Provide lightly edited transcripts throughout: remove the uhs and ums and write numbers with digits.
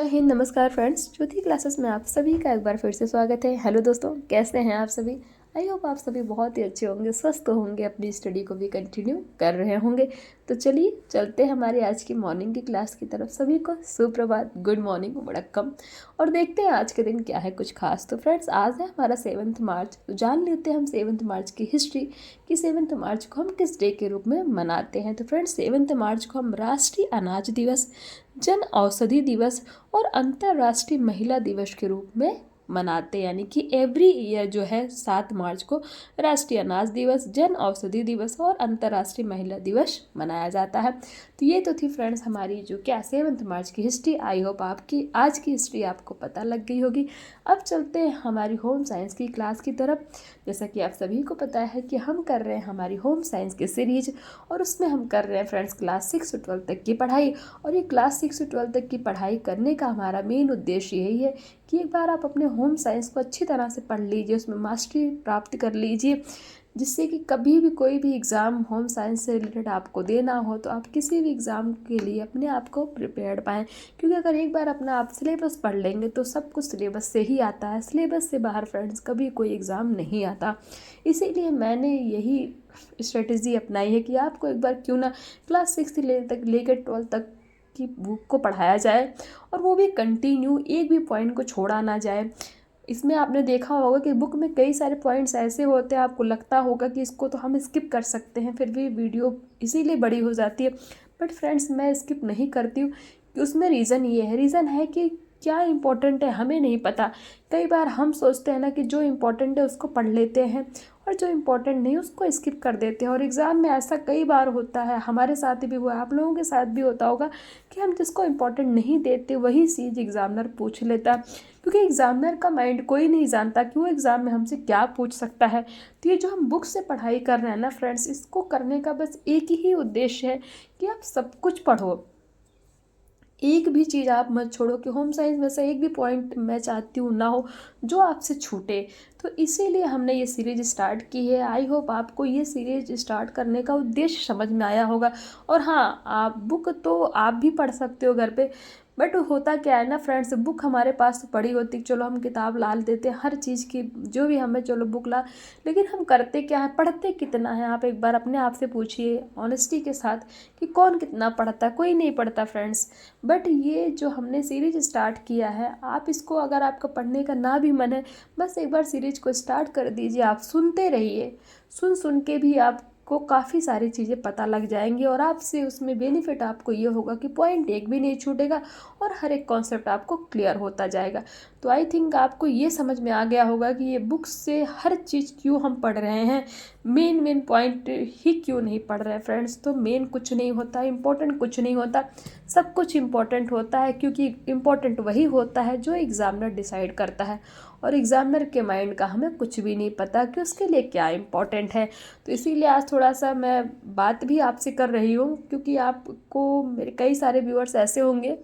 हिंद नमस्कार फ्रेंड्स, ज्योति क्लासेस में आप सभी का एक बार फिर से स्वागत है। हेलो दोस्तों, कैसे हैं आप सभी। आई होप आप सभी बहुत ही अच्छे होंगे, स्वस्थ होंगे, अपनी स्टडी को भी कंटिन्यू कर रहे होंगे। तो चलिए चलते हैं हमारी आज की मॉर्निंग की क्लास की तरफ। सभी को सुप्रभात, गुड मॉर्निंग, वड़क्कम। और देखते हैं आज के दिन क्या है कुछ खास। तो फ्रेंड्स, आज है हमारा 7 मार्च। तो जान लेते हैं हम 7 मार्च की हिस्ट्री कि 7 मार्च को हम किस डे के रूप में मनाते हैं। तो फ्रेंड्स, 7 मार्च को हम राष्ट्रीय अनाज दिवस, जन औषधि दिवस और अंतर्राष्ट्रीय महिला दिवस के रूप में मनाते हैं। यानी कि एवरी ईयर जो है 7 मार्च को राष्ट्रीय अनाज दिवस, जन औषधि दिवस और अंतर्राष्ट्रीय महिला दिवस मनाया जाता है। तो ये तो थी फ्रेंड्स हमारी जो क्या 7 मार्च की हिस्ट्री। आई होप आपकी आज की हिस्ट्री आपको पता लग गई होगी। अब चलते हैं हमारी होम साइंस की क्लास की तरफ। जैसा कि आप सभी को पता है कि हम कर रहे हैं हमारी होम साइंस की सीरीज, और उसमें हम कर रहे हैं फ्रेंड्स क्लास 6 से 12 तक की पढ़ाई। और ये क्लास 6 से 12 तक की पढ़ाई करने का हमारा मेन उद्देश्य यही है कि एक बार आप अपने होम साइंस को अच्छी तरह से पढ़ लीजिए, उसमें मास्टरी प्राप्त कर लीजिए, जिससे कि कभी भी कोई भी एग्ज़ाम होम साइंस से रिलेटेड आपको देना हो तो आप किसी भी एग्ज़ाम के लिए अपने आप को प्रिपेयर्ड पाएँ। क्योंकि अगर एक बार अपना आप सिलेबस पढ़ लेंगे तो सब कुछ सिलेबस से ही आता है। सिलेबस से बाहर फ्रेंड्स कभी कोई एग्ज़ाम नहीं आता। इसीलिए मैंने यही स्ट्रेटजी अपनाई है कि आपको एक बार क्यों ना क्लास 6 से लेकर 12 तक की बुक को पढ़ाया जाए, और वो भी कंटिन्यू, एक भी पॉइंट को छोड़ा ना जाए। इसमें आपने देखा होगा कि बुक में कई सारे पॉइंट्स ऐसे होते हैं, आपको लगता होगा कि इसको तो हम स्किप कर सकते हैं, फिर भी वीडियो इसीलिए बड़ी हो जाती है। बट फ्रेंड्स, मैं स्किप नहीं करती हूँ कि उसमें रीज़न है कि क्या इम्पोर्टेंट है हमें नहीं पता। कई बार हम सोचते हैं ना कि जो इम्पोर्टेंट है उसको पढ़ लेते हैं, और जो इम्पोर्टेंट नहीं उसको स्किप कर देते हैं। और एग्ज़ाम में ऐसा कई बार होता है, हमारे साथ भी हुआ, आप लोगों के साथ भी होता होगा कि हम जिसको इम्पोर्टेंट नहीं देते वही चीज़ एग्ज़ामिनर पूछ लेता है। क्योंकि एग्ज़ामिनर का माइंड कोई नहीं जानता कि वो एग्ज़ाम में हमसे क्या पूछ सकता है। तो ये जो हम बुक से पढ़ाई कर रहे हैं ना फ्रेंड्स, इसको करने का बस एक ही उद्देश्य है कि आप सब कुछ पढ़ो, एक भी चीज़ आप मत छोड़ो। कि होम साइंस में से एक भी पॉइंट मैं चाहती हूँ ना हो जो आपसे छूटे। तो इसीलिए हमने ये सीरीज स्टार्ट की है। आई होप आपको ये सीरीज स्टार्ट करने का उद्देश्य समझ में आया होगा। और हाँ, आप बुक तो आप भी पढ़ सकते हो घर पे, बट होता क्या है ना फ्रेंड्स, बुक हमारे पास तो पड़ी होती, चलो हम किताब ला देते हैं हर चीज़ की, जो भी हमें चलो बुक ला, लेकिन हम करते क्या है, पढ़ते कितना है। आप एक बार अपने आप से पूछिए ऑनेस्टी के साथ कि कौन कितना पढ़ता है। कोई नहीं पढ़ता फ्रेंड्स। बट ये जो हमने सीरीज स्टार्ट किया है, आप इसको अगर आपका पढ़ने का ना भी मन है, बस एक बार सीरीज को स्टार्ट कर दीजिए, आप सुनते रहिए। सुन के भी आपको काफ़ी सारी चीज़ें पता लग जाएंगी, और आपसे उसमें बेनिफिट आपको ये होगा कि पॉइंट एक भी नहीं छूटेगा और हर एक कॉन्सेप्ट आपको क्लियर होता जाएगा। तो आई थिंक आपको ये समझ में आ गया होगा कि ये बुक्स से हर चीज़ क्यों हम पढ़ रहे हैं, मेन पॉइंट ही क्यों नहीं पढ़ रहे हैं फ्रेंड्स। तो मेन कुछ नहीं होता, इम्पोर्टेंट कुछ नहीं होता, सब कुछ इम्पोर्टेंट होता है। क्योंकि इम्पोर्टेंट वही होता है जो एग्ज़ामिनर डिसाइड करता है, और एग्ज़ामिनर के माइंड का हमें कुछ भी नहीं पता कि उसके लिए क्या इम्पोर्टेंट है। तो इसीलिए आज थोड़ा सा मैं बात भी आपसे कर रही हूँ, क्योंकि आपको मेरे कई सारे व्यूअर्स ऐसे होंगे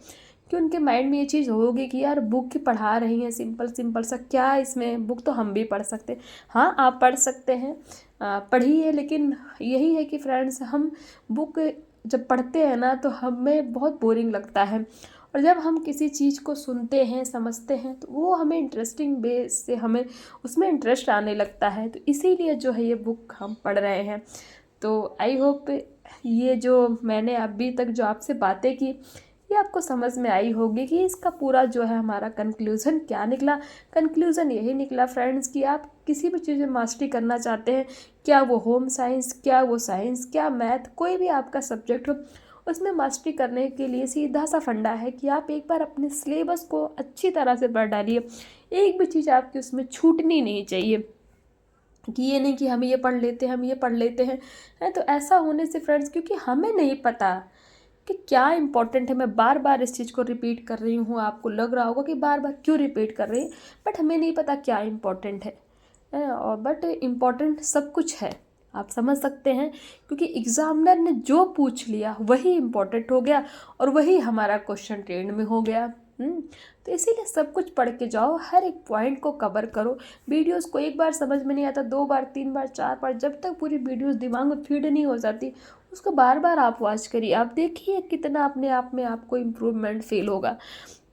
कि उनके माइंड में ये चीज़ होगी कि यार बुक ही पढ़ा रही हैं सिंपल सिंपल सा, क्या इसमें, बुक तो हम भी पढ़ सकते हैं। हाँ, आप पढ़ सकते हैं, पढ़िए, लेकिन यही है कि फ्रेंड्स, हम बुक जब पढ़ते हैं ना तो हमें बहुत बोरिंग लगता है, और जब हम किसी चीज़ को सुनते हैं, समझते हैं, तो वो हमें इंटरेस्टिंग बेस से हमें उसमें इंटरेस्ट आने लगता है। तो इसीलिए जो है ये बुक हम पढ़ रहे हैं। तो आई होप ये जो मैंने अभी तक जो आपसे बातें की, ये आपको समझ में आई होगी कि इसका पूरा जो है हमारा कंक्लूज़न क्या निकला। कंक्लूज़न यही निकला फ्रेंड्स कि आप किसी भी चीज़ में मास्टरी करना चाहते हैं, क्या वो होम साइंस, क्या वो साइंस, क्या मैथ, कोई भी आपका सब्जेक्ट हो, उसमें मास्टरी करने के लिए सीधा सा फंडा है कि आप एक बार अपने सिलेबस को अच्छी तरह से पढ़ डालिए। एक भी चीज़ आपकी उसमें छूटनी नहीं चाहिए, कि ये नहीं कि हम ये पढ़ लेते हैं, हम ये पढ़ लेते हैं, है तो ऐसा होने से फ्रेंड्स, क्योंकि हमें नहीं पता कि क्या इंपॉर्टेंट है। मैं बार बार इस चीज़ को रिपीट कर रही हूँ, आपको लग रहा होगा कि बार बार क्यों रिपीट कर रही है, बट हमें नहीं पता क्या इम्पोर्टेंट है। और बट इम्पॉर्टेंट सब कुछ है, आप समझ सकते हैं। क्योंकि एग्जामिनर ने जो पूछ लिया वही इम्पोर्टेंट हो गया, और वही हमारा क्वेश्चन ट्रेंड में हो गया। तो इसीलिए सब कुछ पढ़ के जाओ, हर एक पॉइंट को कवर करो। वीडियोस को एक बार समझ में नहीं आता, 2 बार, 3 बार, 4 बार, जब तक पूरी वीडियोस दिमाग में फीड नहीं हो जाती, उसको बार बार आप वॉच करिए, आप देखिए कितना अपने आप में आपको इम्प्रूवमेंट फील होगा।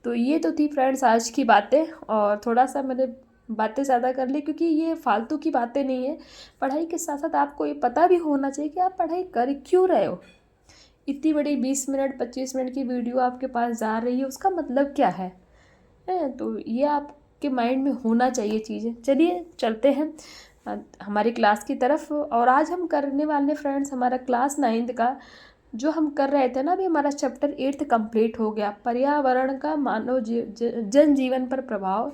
तो ये तो थी फ्रेंड्स आज की बातें, और थोड़ा सा मैंने बातें ज़्यादा कर ली क्योंकि ये फालतू की बातें नहीं है। पढ़ाई के साथ साथ आपको ये पता भी होना चाहिए कि आप पढ़ाई कर क्यों रहे हो। इतनी बड़ी 20 मिनट 25 मिनट की वीडियो आपके पास जा रही है, उसका मतलब क्या है? तो ये आपके माइंड में होना चाहिए चीज़ें। चलिए चलते हैं हमारी क्लास की तरफ। और आज हम करने वाले फ्रेंड्स हमारा क्लास 9th का जो हम कर रहे थे ना, अभी हमारा चैप्टर 8 कंप्लीट हो गया, पर्यावरण का मानव जनजीवन पर प्रभाव।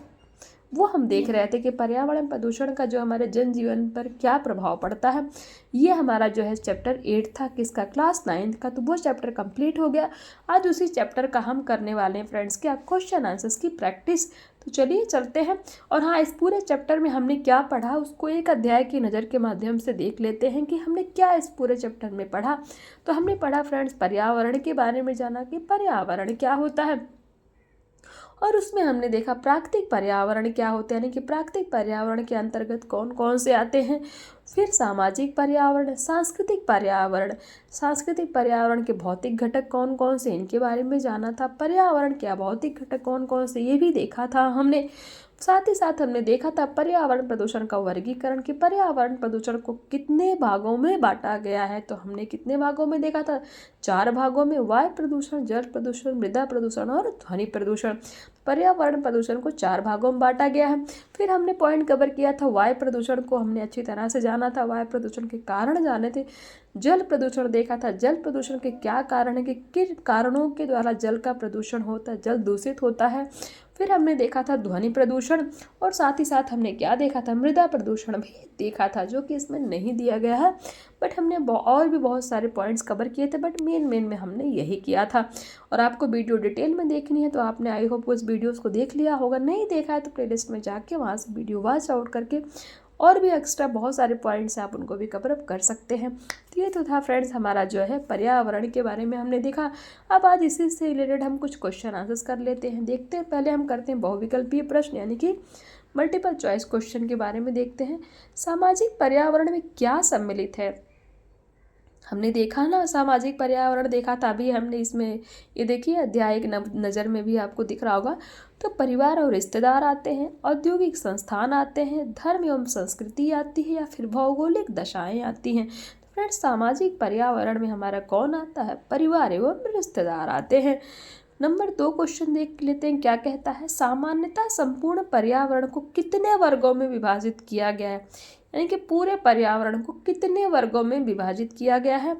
वो हम देख रहे थे कि पर्यावरण प्रदूषण का जो हमारे जनजीवन पर क्या प्रभाव पड़ता है। ये हमारा जो है चैप्टर 8 था, किसका? क्लास 9th का। तो वो चैप्टर कंप्लीट हो गया। आज उसी चैप्टर का हम करने वाले हैं फ्रेंड्स क्या? क्वेश्चन आंसर्स की प्रैक्टिस। तो चलिए चलते हैं। और हाँ, इस पूरे चैप्टर में हमने क्या पढ़ा उसको एक अध्याय की नज़र के माध्यम से देख लेते हैं कि हमने क्या इस पूरे चैप्टर में पढ़ा। तो हमने पढ़ा फ्रेंड्स पर्यावरण के बारे में, जाना कि पर्यावरण क्या होता है, और उसमें हमने देखा प्राकृतिक पर्यावरण क्या होते हैं, यानी कि प्राकृतिक पर्यावरण के अंतर्गत कौन कौन से आते हैं। फिर सामाजिक पर्यावरण, सांस्कृतिक पर्यावरण, सांस्कृतिक पर्यावरण के भौतिक घटक कौन कौन से, इनके बारे में जाना था। पर्यावरण क्या भौतिक घटक कौन कौन से, ये भी देखा था हमने। साथ ही साथ हमने देखा था पर्यावरण प्रदूषण का वर्गीकरण, कि पर्यावरण प्रदूषण को कितने भागों में बांटा गया है। तो हमने कितने भागों में देखा था? 4 भागों में। वायु प्रदूषण, जल प्रदूषण, मृदा प्रदूषण और ध्वनि प्रदूषण। पर्यावरण प्रदूषण को 4 भागों में बांटा गया है। फिर हमने पॉइंट कवर किया था वायु प्रदूषण को, हमने अच्छी तरह से जाना था, वायु प्रदूषण के कारण जाने थे। जल प्रदूषण देखा था, जल प्रदूषण के क्या कारण है, कि किन कारणों के द्वारा जल का प्रदूषण होता है, जल दूषित होता है। फिर हमने देखा था ध्वनि प्रदूषण, और साथ ही साथ हमने क्या देखा था? मृदा प्रदूषण भी देखा था, जो कि इसमें नहीं दिया गया है, बट हमने और भी बहुत सारे पॉइंट्स कवर किए थे, बट मेन में हमने यही किया था। और आपको वीडियो डिटेल में देखनी है तो आपने आई होप उस वीडियोस को देख लिया होगा, नहीं देखा है तो प्लेलिस्ट में जाके वहाँ से वीडियो वॉच आउट करके और भी एक्स्ट्रा बहुत सारे पॉइंट्स आप उनको भी कवर अप कर सकते हैं। तो ये तो था फ्रेंड्स हमारा जो है पर्यावरण के बारे में हमने देखा। अब आज इसी से रिलेटेड हम कुछ क्वेश्चन आंसर्स कर लेते हैं। देखते हैं, पहले हम करते हैं बहुविकल्पीय प्रश्न, यानी कि मल्टीपल चॉइस क्वेश्चन के बारे में देखते हैं। सामाजिक पर्यावरण में क्या सम्मिलित है? हमने देखा ना, सामाजिक पर्यावरण देखा था। अभी हमने इसमें ये देखिए अध्याय एक नज़र में भी आपको दिख रहा होगा। तो परिवार और रिश्तेदार आते हैं, औद्योगिक संस्थान आते हैं, धर्म एवं संस्कृति आती है, या फिर भौगोलिक दशाएं आती हैं। तो फ्रेंड्स सामाजिक पर्यावरण में हमारा कौन आता है? परिवार एवं रिश्तेदार आते हैं। नंबर 2 क्वेश्चन देख लेते हैं, क्या कहता है? सामान्यतः संपूर्ण पर्यावरण को कितने वर्गों में विभाजित किया गया है, यानी कि पूरे पर्यावरण को कितने वर्गों में विभाजित किया गया है?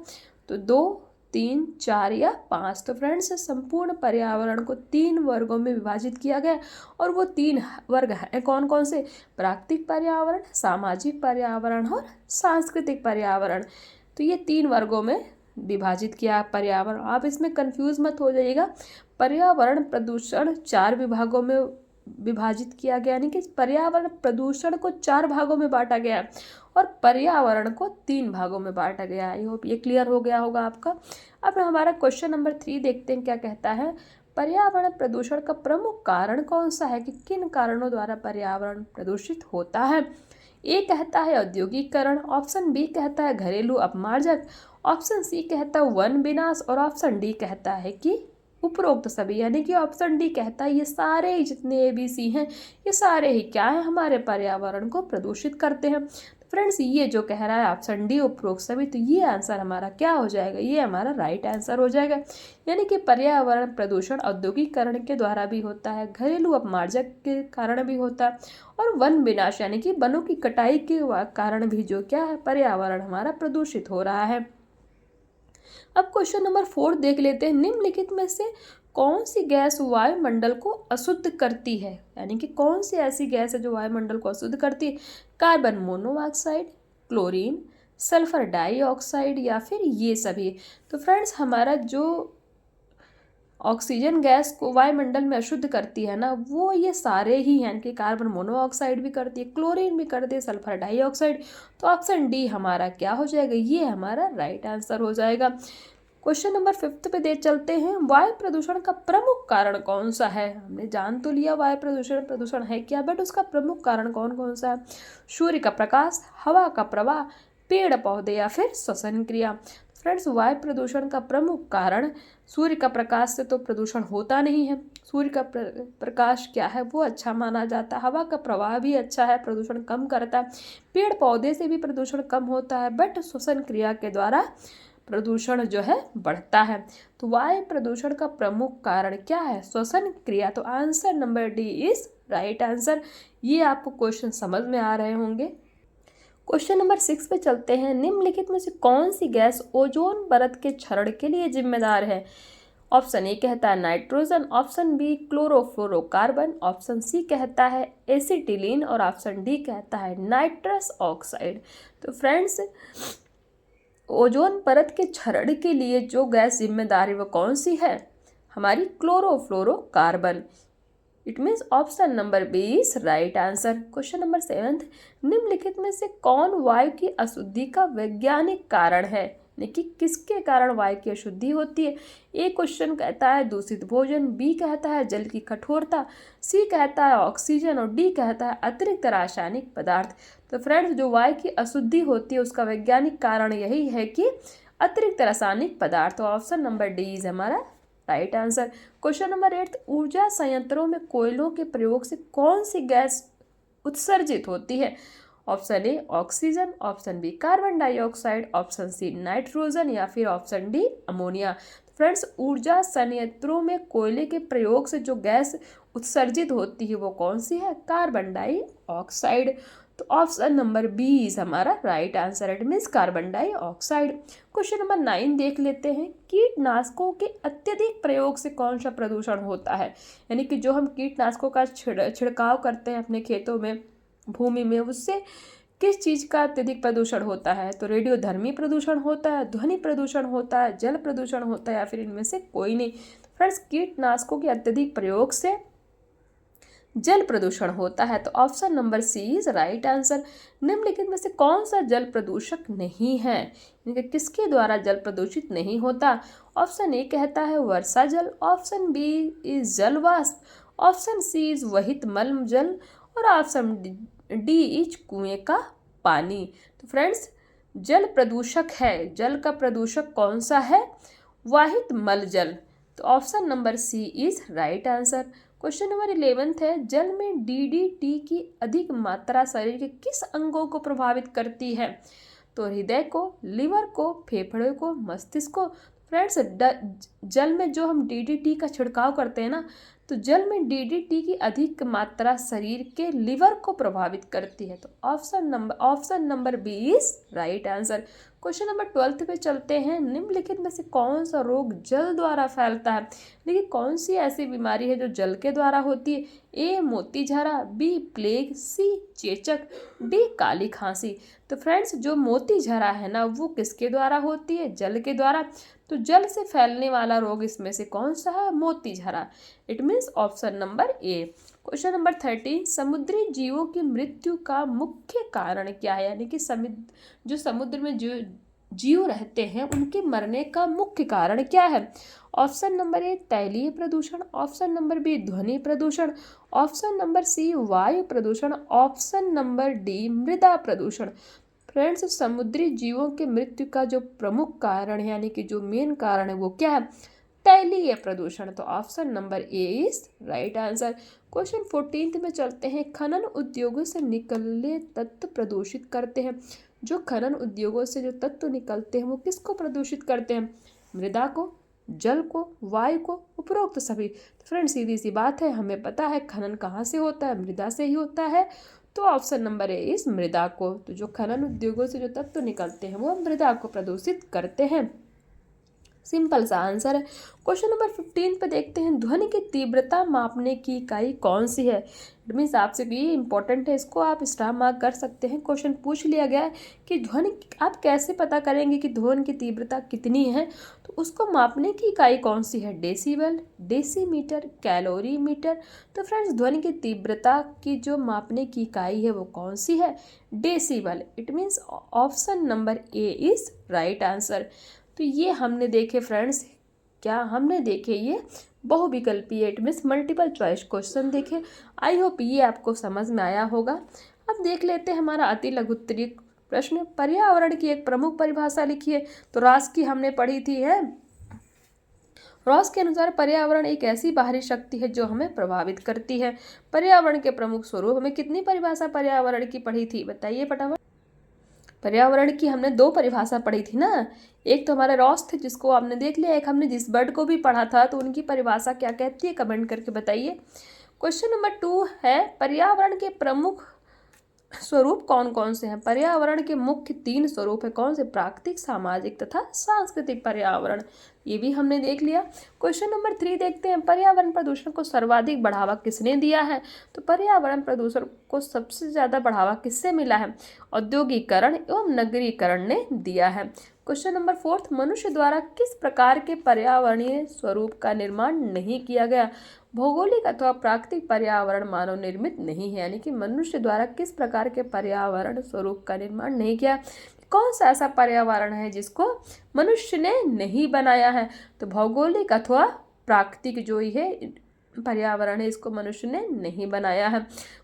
तो 2, 3, 4 या 5। तो फ्रेंड्स संपूर्ण पर्यावरण को 3 वर्गों में विभाजित किया गया, और वो 3 वर्ग हैं कौन कौन से? प्राकृतिक पर्यावरण, सामाजिक पर्यावरण और सांस्कृतिक पर्यावरण। तो ये 3 वर्गों में विभाजित किया पर्यावरण। आप इसमें कंफ्यूज मत हो जाइएगा। पर्यावरण प्रदूषण 4 विभागों में विभाजित किया गया, यानी कि पर्यावरण प्रदूषण को 4 भागों में बांटा गया और पर्यावरण को 3 भागों में बांटा गया। आई होप ये क्लियर हो गया होगा आपका। अब हमारा क्वेश्चन नंबर 3 देखते हैं, क्या कहता है? पर्यावरण प्रदूषण का प्रमुख कारण कौन सा है, कि किन कारणों द्वारा पर्यावरण प्रदूषित होता है? ए कहता है औद्योगिकरण, ऑप्शन बी कहता है घरेलू अपमार्जक, ऑप्शन सी कहता है वन विनाश, और ऑप्शन डी कहता है कि उपरोक्त सभी। यानी कि ऑप्शन डी कहता है ये सारे जितने ABC हैं, ये सारे ही क्या है? हमारे पर्यावरण को प्रदूषित करते हैं। तो फ्रेंड्स ये जो कह रहा है ऑप्शन डी उपरोक्त सभी, तो ये आंसर हमारा क्या हो जाएगा? ये हमारा राइट आंसर हो जाएगा। यानी कि पर्यावरण प्रदूषण औद्योगिकरण के द्वारा भी होता है, घरेलू अपमार्जक के कारण भी होता है, और वन विनाश यानी कि वनों की कटाई के कारण भी जो क्या है? पर्यावरण हमारा प्रदूषित हो रहा है। अब क्वेश्चन नंबर 4 देख लेते हैं। निम्नलिखित में से कौन सी गैस वायुमंडल को अशुद्ध करती है, यानी कि कौन सी ऐसी गैस है जो वायुमंडल को अशुद्ध करती है? Carbon monoxide, chlorine, sulphur dioxide, या फिर ये सभी। तो फ्रेंड्स हमारा जो ऑक्सीजन गैस को वायुमंडल में अशुद्ध करती है ना, वो ये सारे ही हैं, कि कार्बन मोनोऑक्साइड भी करती है, क्लोरीन भी करती है, सल्फर डाइऑक्साइड। तो ऑप्शन डी हमारा क्या हो जाएगा? ये हमारा राइट आंसर हो जाएगा। क्वेश्चन नंबर 5 पे दे चलते हैं। वायु प्रदूषण का प्रमुख कारण कौन सा है? हमने जान तो लिया वायु प्रदूषण है क्या, बट उसका प्रमुख कारण कौन कौन सा है? सूर्य का प्रकाश, हवा का प्रवाह, पेड़ पौधे, या फिर श्वसन क्रिया। फ्रेंड्स वायु प्रदूषण का प्रमुख कारण सूर्य का प्रकाश से तो प्रदूषण होता नहीं है। सूर्य का प्रकाश क्या है, वो अच्छा माना जाता है। हवा का प्रवाह भी अच्छा है, प्रदूषण कम करता है। पेड़ पौधे से भी प्रदूषण कम होता है, बट श्वसन क्रिया के द्वारा प्रदूषण जो है बढ़ता है। तो वायु प्रदूषण का प्रमुख कारण क्या है, श्वसन क्रिया। तो answer number D is right answer. ये आपको क्वेश्चन समझ में आ रहे होंगे। क्वेश्चन नंबर 6 पे चलते हैं। निम्नलिखित में से कौन सी गैस ओजोन परत के क्षरण के लिए जिम्मेदार है। ऑप्शन ए कहता है nitrogen, option B chlorofluorocarbon, option C कहता है एसिटिलीन और ऑप्शन डी कहता है नाइट्रस ऑक्साइड। तो फ्रेंड्स, ओजोन परत के क्षरण के लिए जो गैस जिम्मेदार है वो कौन सी है, हमारी chlorofluorocarbon. It means option number B is right answer. Question number 7, निम्नलिखित में से कौन वायु की अशुद्धि का वैज्ञानिक कारण है, यानी कि किसके कारण वायु की अशुद्धि होती है। ए क्वेश्चन कहता है दूषित भोजन, बी कहता है जल की कठोरता, सी कहता है ऑक्सीजन और डी कहता है अतिरिक्त रासायनिक पदार्थ। तो फ्रेंड्स, जो वायु की अशुद्धि होती है उसका वैज्ञानिक कारण यही है कि अतिरिक्त रासायनिक पदार्थ। तो ऑप्शन नंबर डी इज हमारा राइट आंसर। क्वेश्चन नंबर 8, ऊर्जा संयंत्रों में कोयलों के प्रयोग से कौन सी गैस उत्सर्जित होती है। Option A oxygen, option B carbon dioxide, option C nitrogen या फिर ऑप्शन डी अमोनिया। फ्रेंड्स, ऊर्जा संयंत्रों में कोयले के प्रयोग से जो गैस उत्सर्जित होती है वो कौन सी है, कार्बन डाइऑक्साइड। तो ऑप्शन नंबर बी इज हमारा right answer. It means carbon dioxide. Question number 9 देख लेते हैं। कीटनाशकों के अत्यधिक प्रयोग से कौन सा प्रदूषण होता है, यानी कि जो हम कीटनाशकों का छिड़काव करते हैं अपने खेतों में, भूमि में, उससे किस चीज़ का अत्यधिक प्रदूषण होता है। तो रेडियोधर्मी प्रदूषण होता है, ध्वनि प्रदूषण होता है, जल प्रदूषण होता है या फिर इनमें से कोई नहीं। फ्रेंड्स, कीटनाशकों के अत्यधिक प्रयोग से जल प्रदूषण होता है। तो option number C is right answer. निम्नलिखित में से कौन सा जल प्रदूषक नहीं है, यानी कि किसके द्वारा जल प्रदूषित नहीं होता। ऑप्शन ए कहता है वर्षा जल, ऑप्शन बी इज जल वाष्प, ऑप्शन सी इज वहित मल जल और ऑप्शन डी इज कुएं का पानी। तो फ्रेंड्स, जल प्रदूषक है, जल का प्रदूषक कौन सा है, वाहित मल जल। तो option number C is right answer. Question number 11 है। जल में डीडीटी की अधिक मात्रा शरीर के किस अंगों को प्रभावित करती है। तो हृदय को, लिवर को, फेफड़े को, मस्तिष्क को। फ्रेंड्स, जल में जो हम डीडीटी का छिड़काव करते हैं ना, तो जल में डीडीटी की अधिक मात्रा शरीर के लिवर को प्रभावित करती है। तो option number B is right answer. Question number 12 पे चलते हैं। निम्नलिखित में से कौन सा रोग जल द्वारा फैलता है, लेकिन कौन सी ऐसी बीमारी है जो जल के द्वारा होती है। ए मोतीझरा, बी प्लेग, सी चेचक, डी काली खांसी। तो फ्रेंड्स, जो मोतीझरा है ना वो किसके द्वारा होती है, जल के द्वारा। तो जल से फैलने वाला रोग इसमें से कौन सा है, मोतीझरा। It means option number A. Question number 13, समुद्री जीवों की मृत्यु का मुख्य कारण क्या है, यानी कि जो समुद्र में जो जीव रहते हैं उनके मरने का मुख्य कारण क्या है। ऑप्शन नंबर ए तैलीय प्रदूषण, ऑप्शन नंबर बी ध्वनि प्रदूषण, ऑप्शन नंबर सी वायु प्रदूषण, ऑप्शन नंबर डी मृदा प्रदूषण। फ्रेंड्स, समुद्री जीवों के मृत्यु का जो प्रमुख कारण है, यानी कि जो मेन कारण है वो क्या है, तैलीय प्रदूषण। तो option number A is right answer. Question 14 में चलते हैं। खनन उद्योगों से निकले तत्व प्रदूषित करते हैं। जो खनन उद्योगों से जो तत्व निकलते हैं वो किसको प्रदूषित करते हैं, मृदा को, जल को, वायु को, उपरोक्त सभी। तो फ्रेंड्स, सीधी सी बात है, हमें पता है खनन कहाँ से होता है, मृदा से ही होता है। तो ऑप्शन नंबर ए इस मृदा को। तो जो खनन उद्योगों से जो तत्व निकलते हैं वो मृदा को प्रदूषित करते हैं। सिंपल सा आंसर है। क्वेश्चन नंबर 15 पे देखते हैं। ध्वनि की तीव्रता मापने की इकाई कौन सी है। इट मीन्स आपसे भी इंपॉर्टेंट है, इसको आप स्टार मार्क कर सकते हैं। क्वेश्चन पूछ लिया गया है कि ध्वनि आप कैसे पता करेंगे कि ध्वनि की तीव्रता कितनी है, तो उसको मापने की इकाई कौन सी है, डेसिबल, डेसीमीटर, कैलोरीमीटर। तो फ्रेंड्स, ध्वनि की तीव्रता की जो मापने की इकाई है वो कौन सी है, decibel. It means option number A is right answer. तो ये हमने देखे फ्रेंड्स, क्या हमने देखे, ये बहुविकल्पीय, it means multiple choice question देखे। आई होप ये आपको समझ में आया होगा। अब देख लेते हैं हमारा अति लघुत्तरीय प्रश्न। पर्यावरण की एक प्रमुख परिभाषा लिखिए। तो रास की हमने पढ़ी थी है, रॉस के अनुसार पर्यावरण एक ऐसी बाहरी शक्ति है जो हमें प्रभावित करती है। पर्यावरण के प्रमुख स्वरूप, हमें कितनी परिभाषा पर्यावरण की पढ़ी थी बताइए फटाफट। पर्यावरण की हमने 2 परिभाषा पढ़ी थी ना, एक तो हमारे रॉस थे जिसको आपने देख लिया, एक हमने जिस बर्ड को भी पढ़ा था तो उनकी परिभाषा क्या कहती है, कमेंट करके बताइए। क्वेश्चन नंबर 2 है पर्यावरण के प्रमुख स्वरूप कौन कौन से हैं। पर्यावरण के मुख्य 3 स्वरूप है, कौन से, प्राकृतिक, सामाजिक तथा सांस्कृतिक पर्यावरण, ये भी हमने देख लिया। क्वेश्चन नंबर 3 देखते हैं, पर्यावरण प्रदूषण को सर्वाधिक बढ़ावा किसने दिया है। तो पर्यावरण प्रदूषण को सबसे ज़्यादा बढ़ावा किससे मिला है, औद्योगिकरण एवं नगरीकरण ने दिया है। क्वेश्चन नंबर 4, मनुष्य द्वारा किस प्रकार के पर्यावरणीय स्वरूप का निर्माण नहीं किया गया। भौगोलिक अथवा प्राकृतिक पर्यावरण मानव निर्मित नहीं है, यानी कि मनुष्य द्वारा किस प्रकार के पर्यावरण स्वरूप का निर्माण नहीं किया। कौन सा ऐसा पर्यावरण है जिसको मनुष्य ने नहीं बनाया है। तो भौगोलिक अथवा प्राकृतिक जो ही है पर्यावरण है, इसको मनुष्य ने नहीं बनाया है।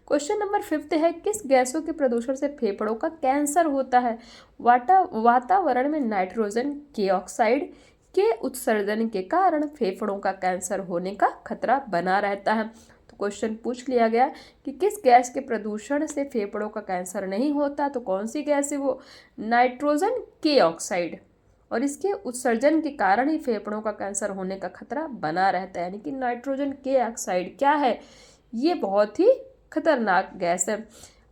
क्वेश्चन नंबर 5 है, किस गैसों के प्रदूषण से फेफड़ों का कैंसर होता है। वातावरण में नाइट्रोजन के ऑक्साइड के उत्सर्जन के कारण फेफड़ों का कैंसर होने का खतरा बना रहता है। तो क्वेश्चन पूछ लिया गया कि किस गैस के प्रदूषण से फेफड़ों का कैंसर नहीं होता, तो कौन सी गैस है वो, नाइट्रोजन के ऑक्साइड, और इसके उत्सर्जन के कारण ही फेफड़ों का कैंसर होने का खतरा बना रहता है। यानी कि नाइट्रोजन के ऑक्साइड क्या है, ये बहुत ही खतरनाक गैस है।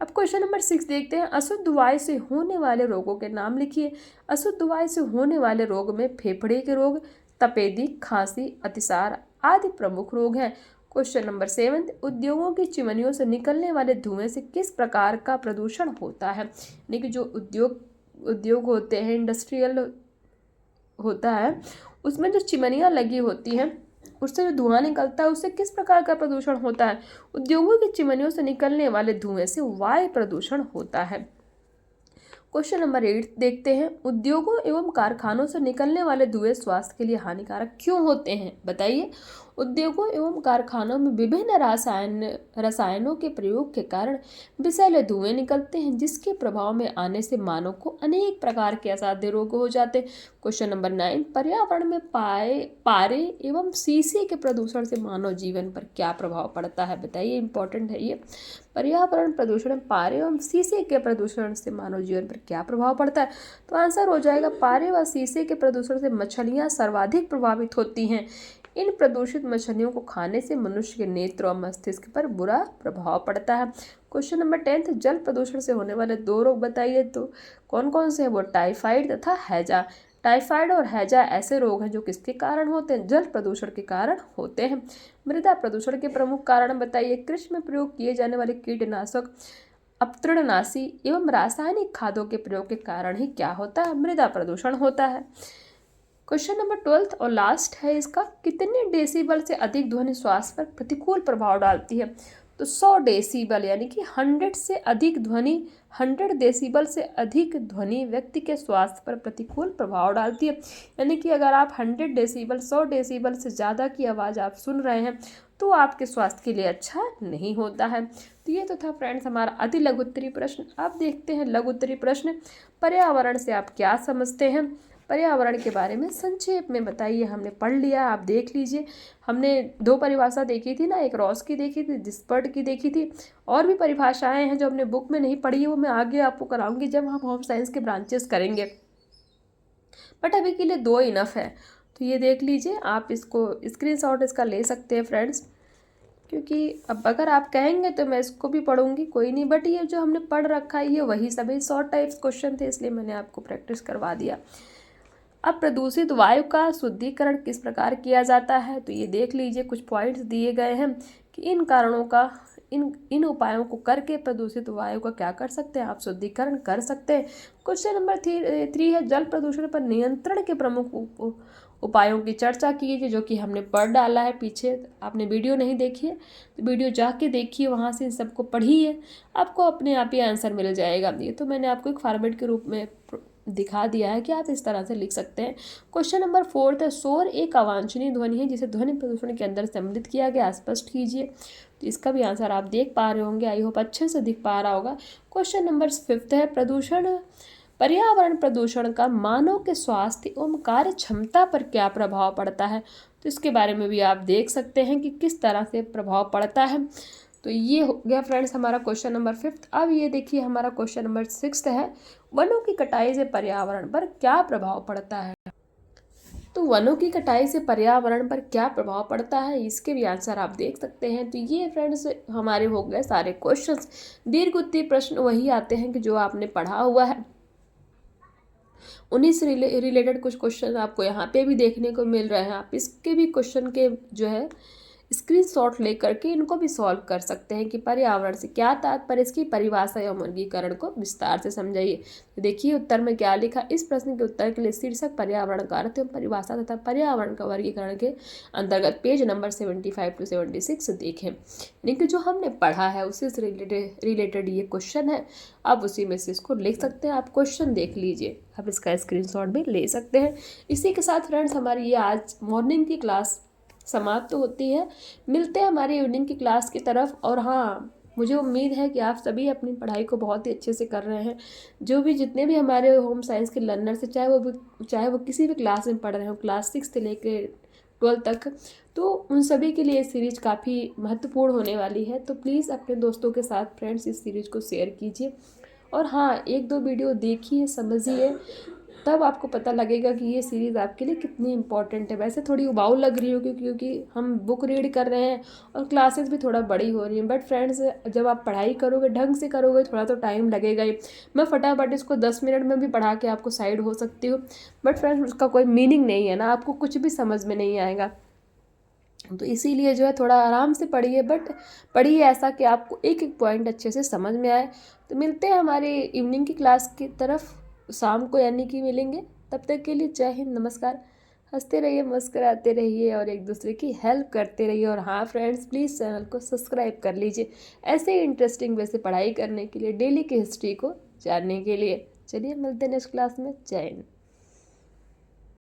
अब क्वेश्चन नंबर 6 देखते हैं, अशुद्ध वायु से होने वाले रोगों के नाम लिखिए। अशुद्ध वायु से होने वाले रोग में फेफड़े के रोग, तपेदिक, खांसी, अतिसार आदि प्रमुख रोग हैं। क्वेश्चन नंबर 7, उद्योगों की चिमनियों से निकलने वाले धुएं से किस प्रकार का प्रदूषण होता है। यानी कि जो उद्योग होते हैं, इंडस्ट्रियल होता है, उसमें जो चिमनियाँ लगी होती हैं उससे जो धुआं निकलता है उससे किस प्रकार का प्रदूषण होता है। उद्योगों की चिमनियों से निकलने वाले धुएं से वायु प्रदूषण होता है। क्वेश्चन नंबर 8 देखते हैं, उद्योगों एवं कारखानों से निकलने वाले धुएं स्वास्थ्य के लिए हानिकारक क्यों होते हैं बताइए। उद्योगों एवं कारखानों में विभिन्न रसायनों के प्रयोग के कारण विषैले धुएं निकलते हैं, जिसके प्रभाव में आने से मानव को अनेक प्रकार के असाध्य रोग हो जाते हैं। क्वेश्चन नंबर 9, पर्यावरण में पारे एवं शीशे के प्रदूषण से मानव जीवन पर क्या प्रभाव पड़ता है बताइए, इंपॉर्टेंट है ये। पर्यावरण प्रदूषण, पारे एवं शीशे के प्रदूषण से मानव जीवन पर क्या प्रभाव पड़ता है। तो आंसर हो जाएगा, पारे व शीशे के प्रदूषण से मछलियां सर्वाधिक प्रभावित होती हैं। इन प्रदूषित मछलियों को खाने से मनुष्य के नेत्र और मस्तिष्क पर बुरा प्रभाव पड़ता है। क्वेश्चन नंबर 10, जल प्रदूषण से होने वाले 2 रोग बताइए। तो कौन कौन से हैं वो, टाइफाइड तथा हैजा। टाइफाइड और हैजा ऐसे रोग हैं जो किसके कारण होते हैं, जल प्रदूषण के कारण होते हैं। मृदा प्रदूषण के प्रमुख कारण बताइए। कृषि में प्रयोग किए जाने वाले कीटनाशक, अपतृणनाशी एवं रासायनिक खादों के प्रयोग के कारण ही क्या होता है, मृदा प्रदूषण होता है। क्वेश्चन नंबर 12 और लास्ट है इसका, कितने डेसिबल से अधिक ध्वनि स्वास्थ्य पर प्रतिकूल प्रभाव डालती है। तो 100 डेसिबल यानी कि 100 से अधिक ध्वनि, 100 डेसिबल से अधिक ध्वनि व्यक्ति के स्वास्थ्य पर प्रतिकूल प्रभाव डालती है। यानी कि अगर आप 100 डेसिबल, 100 डेसिबल से ज़्यादा की आवाज़ आप सुन रहे हैं तो आपके स्वास्थ्य के लिए अच्छा नहीं होता है। तो ये तो था फ्रेंड्स हमारा अति लघु उत्तरीय प्रश्न। अब देखते हैं लघु उत्तरीय प्रश्न, पर्यावरण से आप क्या समझते हैं। पर्यावरण के बारे में संक्षेप में बताइए। हमने पढ़ लिया, आप देख लीजिए। हमने 2 परिभाषा देखी थी ना, एक रॉस की देखी थी, डिस्पर्ट की देखी थी, और भी परिभाषाएं हैं जो हमने बुक में नहीं पढ़ी है, वो मैं आगे आपको कराऊंगी जब हम होम साइंस के ब्रांचेस करेंगे, बट अभी के लिए 2 इनफ है। तो ये देख लीजिए, आप इसको स्क्रीनशॉट इसका ले सकते हैं फ्रेंड्स, क्योंकि अब अगर आप कहेंगे तो मैं इसको भी पढ़ूंगी, कोई नहीं, बट ये जो हमने पढ़ रखा है ये वही सभी शॉर्ट टाइप्स क्वेश्चन थे, इसलिए मैंने आपको प्रैक्टिस करवा दिया। अब प्रदूषित वायु का शुद्धिकरण किस प्रकार किया जाता है। तो ये देख लीजिए, कुछ पॉइंट्स दिए गए हैं कि इन कारणों का, इन उपायों को करके प्रदूषित वायु का क्या कर सकते हैं, आप शुद्धिकरण कर सकते हैं। क्वेश्चन नंबर 3 है, जल प्रदूषण पर नियंत्रण के प्रमुख उपायों की चर्चा कीजिए, जो कि हमने पढ़ डाला है पीछे। आपने वीडियो नहीं देखी है तो वीडियो जाके देखिए, वहाँ से इन सबको पढ़िए, आपको अपने आप ही आंसर मिल जाएगा। ये तो मैंने आपको एक फॉर्मेट के रूप में दिखा दिया है कि आप इस तरह से लिख सकते हैं। क्वेश्चन नंबर 4 है, शोर एक अवांछनीय ध्वनि है जिसे ध्वनि प्रदूषण के अंदर सम्मिलित किया गया, स्पष्ट कीजिए। तो इसका भी आंसर आप देख पा रहे होंगे, आई होप अच्छे से दिख पा रहा होगा। क्वेश्चन नंबर 5 है, पर्यावरण प्रदूषण का मानव के स्वास्थ्य एवं कार्य क्षमता पर क्या प्रभाव पड़ता है। तो तो इसके बारे में भी आप देख सकते हैं कि किस तरह से प्रभाव पड़ता है। तो ये हो गया फ्रेंड्स हमारा क्वेश्चन नंबर 5। अब ये देखिए हमारा क्वेश्चन नंबर 6 है, वनों की कटाई से पर्यावरण पर क्या प्रभाव पड़ता है। तो वनों की कटाई से पर्यावरण पर क्या प्रभाव पड़ता है, इसके भी आंसर आप देख सकते हैं। तो ये फ्रेंड्स हमारे हो गए सारे क्वेश्चंस। दीर्घ उत्तरीय प्रश्न वही आते हैं कि जो आपने पढ़ा हुआ है, उन्हीं से रिलेटेड कुछ क्वेश्चन आपको यहाँ पे भी देखने को मिल रहे हैं। आप इसके भी क्वेश्चन के जो है स्क्रीनशॉट लेकर के इनको भी सॉल्व कर सकते हैं कि पर्यावरण से क्या तात्पर्य, इसकी परिभाषा एवं वर्गीकरण को विस्तार से समझाइए। तो देखिए उत्तर में क्या लिखा। इस प्रश्न के उत्तर के लिए शीर्षक पर्यावरण का अर्थ एवं परिभाषा तथा पर्यावरण का वर्गीकरण के अंतर्गत पेज नंबर 75 to 76 देखें। यानी कि जो हमने पढ़ा है उसी से रिलेटेड ये क्वेश्चन है। आप उसी में से इसको लिख सकते हैं। आप क्वेश्चन देख लीजिए, आप इसका स्क्रीनशॉट भी ले सकते हैं। इसी के साथ फ्रेंड्स हमारी ये आज मॉर्निंग की क्लास समाप्त तो होती है। मिलते हैं हमारी इवनिंग की क्लास की तरफ। और हाँ, मुझे उम्मीद है कि आप सभी अपनी पढ़ाई को बहुत ही अच्छे से कर रहे हैं। जो भी जितने भी हमारे होम साइंस के लर्नर्स हैं, चाहे वो किसी भी क्लास में पढ़ रहे हो, क्लास 6 से लेकर 12 तक, तो उन सभी के लिए सीरीज काफ़ी महत्वपूर्ण होने वाली है। तो प्लीज़ अपने दोस्तों के साथ फ्रेंड्स इस सीरीज को शेयर कीजिए। और हाँ, 1-2 वीडियो देखिए, समझिए, तब आपको पता लगेगा कि ये सीरीज़ आपके लिए कितनी इंपॉर्टेंट है। वैसे थोड़ी उबाऊ लग रही होगी क्योंकि हम बुक रीड कर रहे हैं और क्लासेस भी थोड़ा बड़ी हो रही हैं, बट फ्रेंड्स जब आप पढ़ाई करोगे, ढंग से करोगे, थोड़ा तो टाइम लगेगा ही। मैं फटाफट इसको 10 मिनट में भी पढ़ा के आपको साइड हो सकती हूँ, बट फ्रेंड्स उसका कोई मीनिंग नहीं है ना, आपको कुछ भी समझ में नहीं आएगा। तो इसीलिए जो है थोड़ा आराम से पढ़िए, बट पढ़िए ऐसा कि आपको एक एक पॉइंट अच्छे से समझ में आए। तो मिलते हैं हमारे इवनिंग की क्लास की तरफ शाम को, यानी कि मिलेंगे। तब तक के लिए जय हिंद, नमस्कार। हंसते रहिए, मुस्कुराते रहिए और एक दूसरे की हेल्प करते रहिए। और हाँ फ्रेंड्स, प्लीज़ चैनल को सब्सक्राइब कर लीजिए ऐसे ही इंटरेस्टिंग वे से पढ़ाई करने के लिए, डेली की हिस्ट्री को जानने के लिए। चलिए मिलते हैं नेक्स्ट क्लास में। जय हिंद।